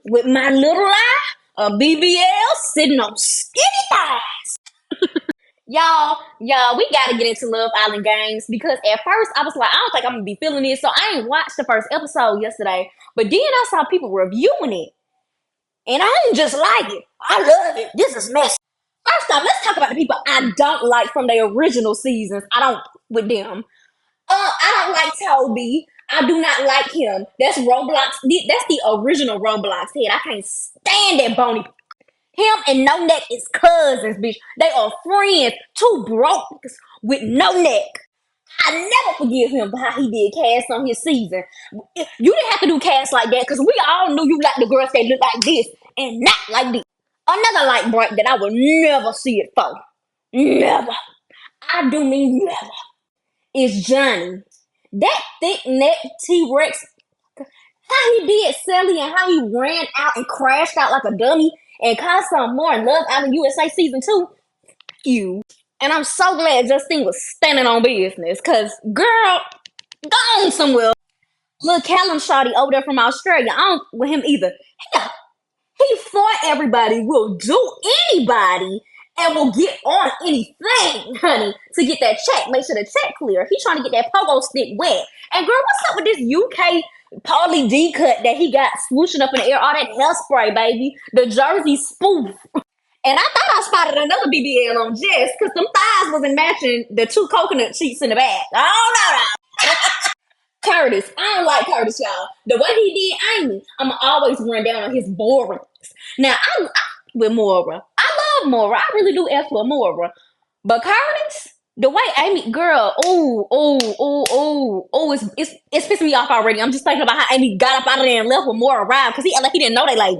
with my little eye, a BBL sitting on skinny thighs. Y'all, we gotta get into Love Island games because at first I was like, I don't think I'm gonna be feeling this, so I ain't watched the first episode yesterday. But then I saw people reviewing it, and I didn't just like it. I love it. This is messy. First off, let's talk about the people I don't like from the original seasons. I don't with them. I don't like Toby. I do not like him. That's Roblox. That's the original Roblox head. I can't stand that bony. Him and No Neck is cousins, bitch. They are friends. Two broke niggas with no neck. I never forgive him for how he did cast on his season. You didn't have to do cast like that because we all knew you like the girls that look like this and not like this. Another light bright that I will never see it for. Never. I do mean never. Is Johnny. That thick neck TRex, how he did Sally and how he ran out and crashed out like a dummy and caused some more in Love Island USA season 2. You. And I'm so glad Justine was standing on business, cause girl, go on somewhere. Little Callum Shawty over there from Australia, I don't with him either. He fought everybody, will do anybody, and will get on anything, honey, to get that check. Make sure the check clear. He trying to get that pogo stick wet. And girl, what's up with this UK Pauly D cut that he got swooshing up in the air? All that hairspray, baby. The jersey spoof. And I thought I spotted another BBL on Jess because them thighs wasn't matching the 2 coconut cheeks in the back. I don't know. Curtis. I don't like Curtis, y'all. The way he did Amy, I'm always run down on his boringness. Now, I'm with Mora. I love Mora. I really do F with Mora. But Curtis, the way Amy, girl, it's pissing me off already. I'm just thinking about how Amy got up out of there and left with Mora around because he like he didn't know they like.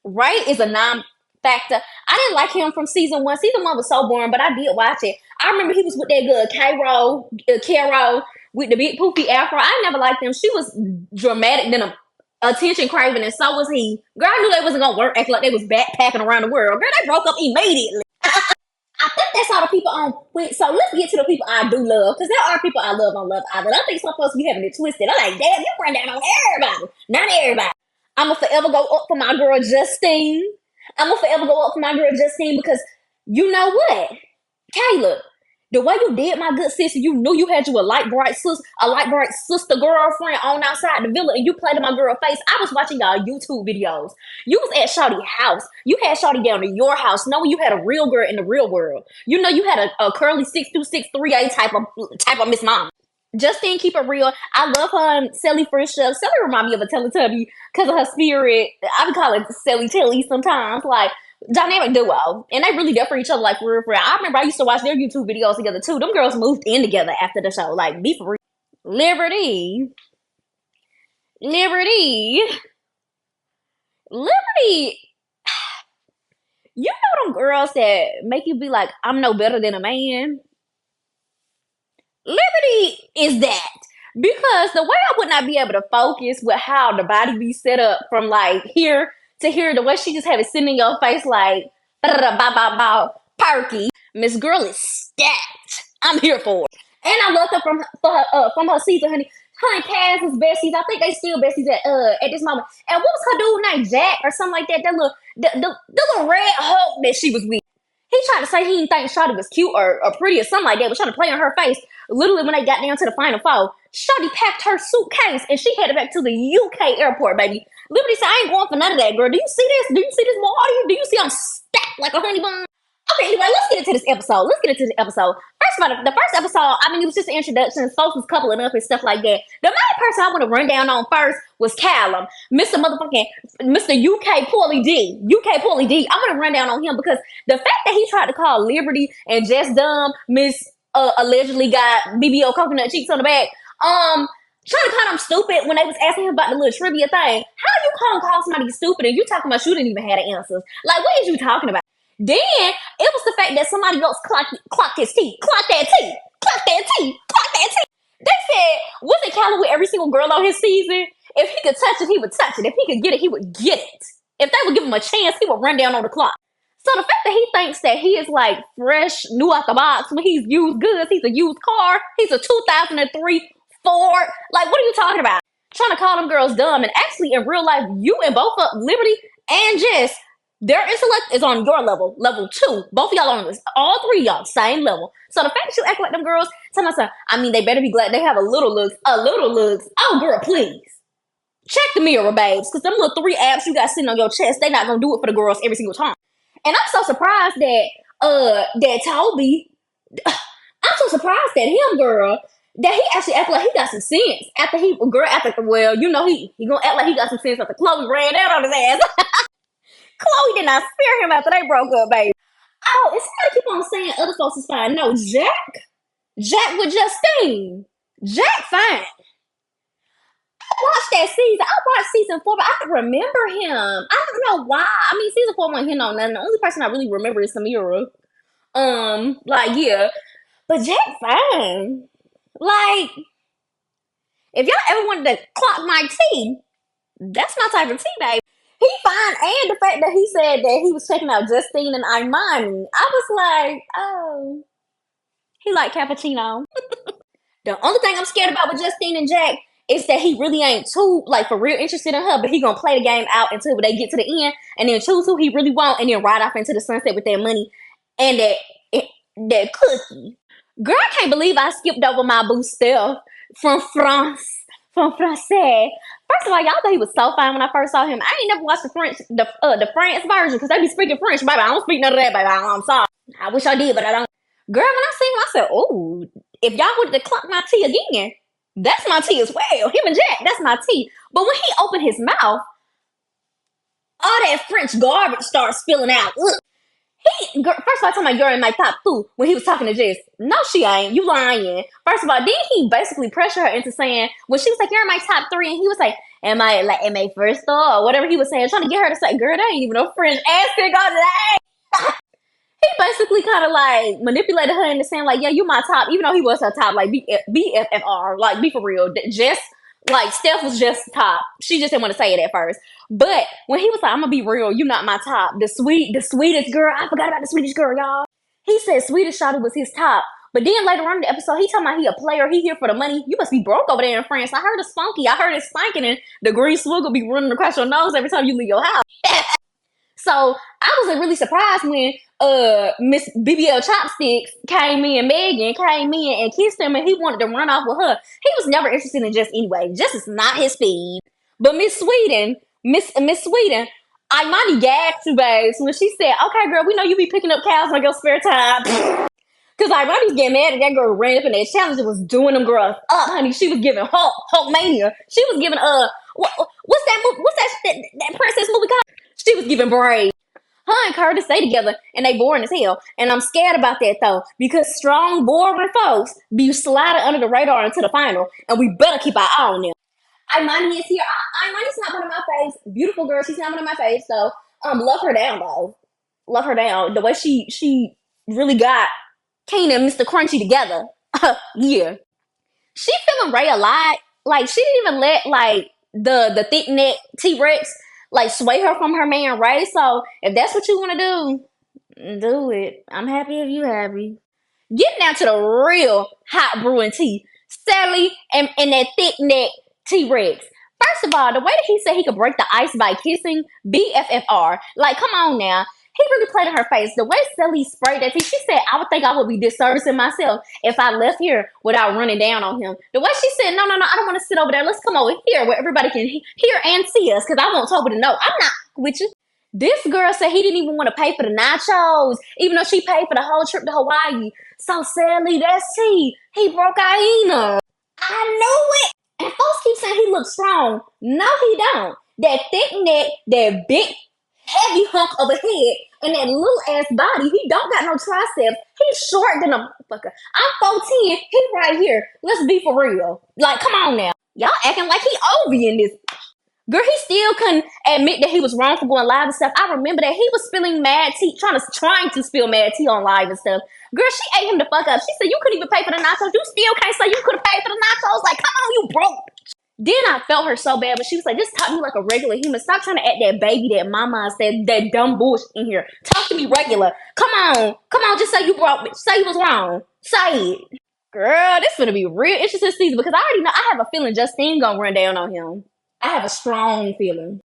Right is a non-factor. I didn't like him from season 1. Season 1 was so boring, but I did watch it. I remember he was with that girl, Caro, with the big poofy afro. I never liked them. She was dramatic than a attention craving, and so was he. Girl, I knew they wasn't gonna work, acting like they was backpacking around the world. Girl, they broke up immediately. I think that's all the people on. Wait, so let's get to the people I do love, because there are people I love on Love Island. I think some folks be having it twisted. I'm like, damn, you run down on everybody. Not everybody. I'ma forever go up for my girl Justine. I'ma forever go up for my girl Justine because you know what, Caleb, the way you did my good sister, you knew you had you a light bright sister girlfriend on outside the villa, and you played in my girl face. I was watching y'all YouTube videos. You was at Shawty house. You had Shawty down to your house, knowing you had a real girl in the real world. You know you had a curly 6'2", 6'3" type of Miss Mom. Justine, keep it real. I love her and Sally Frisch. Sally remind me of a Teletubby because of her spirit. I would call it Sally Telly sometimes. Like, dynamic duo. And they really there for each other, like, for real, for real. I remember I used to watch their YouTube videos together, too. Them girls moved in together after the show. Like, be for real. Liberty. You know them girls that make you be like, I'm no better than a man? Liberty is that. Because the way I would not be able to focus with how the body be set up from like here to here, the way she just have it sitting in your face like perky. Miss Girl is stacked. I'm here for it. And I love her from her season, honey. Her and Cass is besties. I think they still besties at this moment. And what was her dude named Jack or something like that? The little red Hulk that she was with. He tried to say he didn't think Shawty was cute or pretty or something like that, but trying to play on her face. Literally, when they got down to the final four, Shawty packed her suitcase and she headed back to the UK airport, baby. Liberty said, I ain't going for none of that, girl. Do you see this? Do you see this boy? Do you see I'm stacked like a honey bun? Okay, anyway, let's get into this episode. First of all, the first episode, I mean, it was just an introduction. Folks was coupling up and stuff like that. The main person I want to run down on first was Callum, Mr. UK Pauly D. I want to run down on him because the fact that he tried to call Liberty and Just Dumb Miss allegedly got BBL coconut cheeks on the back, trying to call him stupid when they was asking him about the little trivia thing. How you call somebody stupid and you talking about you didn't even have the answers? Like, what is you talking about? Then it was the fact that somebody else clocked his teeth. Clock that teeth. They said, wasn't Callum with every single girl on his season? If he could touch it, he would touch it. If he could get it, he would get it. If they would give him a chance, he would run down on the clock. So the fact that he thinks that he is like fresh, new out the box when he's used goods, he's a used car, he's a 2003 Ford. Like, what are you talking about? trying to call them girls dumb. And actually, in real life, you and both of Liberty and Jess, their intellect is on your level, level 2. Both of y'all on this, all 3 of y'all, same level. So the fact that you act like them girls, tell myself, I mean, they better be glad they have a little looks, a little looks. Oh, girl, please. Check the mirror, babes, because them little 3 abs you got sitting on your chest, they not gonna do it for the girls every single time. And I'm so surprised that that Toby, I'm so surprised that him, girl, that he actually acted like he got some sense after well, you know he gonna act like he got some sense after Chloe ran out on his ass. Chloe did not spare him after they broke up, baby. Oh, it's gotta keep on saying other folks is fine. No, Jack with Justine. Jack fine. I watched that season. I watched season 4, but I don't remember him. I don't know why. I mean, season 4 wasn't hitting on nothing. The only person I really remember is Samira. Like, yeah. But Jack fine. Like, if y'all ever wanted to clock my tea, that's my type of tea, baby. He fine, and the fact that he said that he was checking out Justine and Imani, I was like, oh, he like cappuccino. The only thing I'm scared about with Justine and Jack is that he really ain't too, like, for real interested in her, but he gonna play the game out until they get to the end, and then choose who he really want, and then ride off into the sunset with that money and that cookie. Girl, I can't believe I skipped over my boo Steph from France. From Francais. First of all, y'all thought he was so fine when I first saw him. I ain't never watched the France version because they be speaking French, baby. I don't speak none of that, baby. I'm sorry. I wish I did, but I don't. Girl, when I seen him, I said, "Oh, if y'all wanted to clock my tea again, that's my tea as well. Him and Jack, that's my tea." But when he opened his mouth, all that French garbage starts spilling out. Ugh. First of all, talking about you're in my top 2 when he was talking to Jess. No, she ain't. You lying. First of all, then he basically pressured her into saying, when she was like, you're in my top 3, and he was like, am I first thought, or whatever he was saying, trying to get her to say, girl, that ain't even no French ass thing on that. He basically kind of like manipulated her into saying like, yeah, you my top, even though he was her top, like BFFR, like be for real. Jess, like Steph was just top. She just didn't want to say it at first. But when he was like, I'm gonna be real, you not my top. The sweetest girl. I forgot about the sweetest girl, y'all. He said sweetest shawty was his top. But then later on in the episode, he talking about he a player, he here for the money. You must be broke over there in France. I heard it's funky. I heard it's spanking, and the green swiggle be running across your nose every time you leave your house. So I was really surprised when Miss BBL Chopsticks came in, Megan came in and kissed him, and he wanted to run off with her. He was never interested in Jess anyway. Jess is not his speed. But Miss Sweden, Imani gagged you, babes, when she said, okay, girl, we know you be picking up cows on your spare time. Because Imani was getting mad that that girl ran up in that challenge and was doing them girls up, honey. She was giving Hulk Mania. She was giving, what's that princess movie called? She was giving Brave. Her and Curtis stay together, and they boring as hell. And I'm scared about that, though, because strong, boring folks be sliding under the radar into the final, and we better keep our eye on them. Imani is here. Imani's not one of my faves. Beautiful girl. She's not one of my faves, so love her down, though. Love her down. The way she really got Kane and Mr. Crunchy together. Yeah. She feeling Ray a lot. Like, she didn't even let, like, the thick neck TRex like sway her from her man Ray. So if that's what you want to do it. I'm happy if you happy. Getting down to the real hot brewing tea. Sally and that thick neck TRex. First of all, the way that he said he could break the ice by kissing, BFFR. Like, come on now. He really played in her face. The way Sally sprayed that tea, she said, I would think I would be disservicing myself if I left here without running down on him. The way she said, no, I don't want to sit over there. Let's come over here where everybody can hear and see us, because I want Toby to know I'm not with you. This girl said he didn't even want to pay for the nachos, even though she paid for the whole trip to Hawaii. So Sally, that's tea. He broke Aina. I knew it. And folks keep saying he looks strong. No, he don't. That thick neck, that big heavy hunk of a head, and that little ass body, he don't got no triceps. He's short than a motherfucker. I'm 4'10", he right here. Let's be for real. Like, come on now. Y'all acting like he Ovi in this. Girl, he still couldn't admit that he was wrong for going live and stuff. I remember that he was spilling mad tea, trying to spill mad tea on live and stuff. Girl, she ate him the fuck up. She said, you couldn't even pay for the nachos. You still can't say you could have paid for the nachos. Like, come on, you broke. Then I felt her so bad, but she was like, just talk to me like a regular human. Stop trying to act that baby, that mama, that dumb bullshit in here. Talk to me regular. Come on, just say you broke, say you was wrong. Say it. Girl, this gonna be real interesting season because I already know I have a feeling Justine gonna run down on him. I have a strong feeling.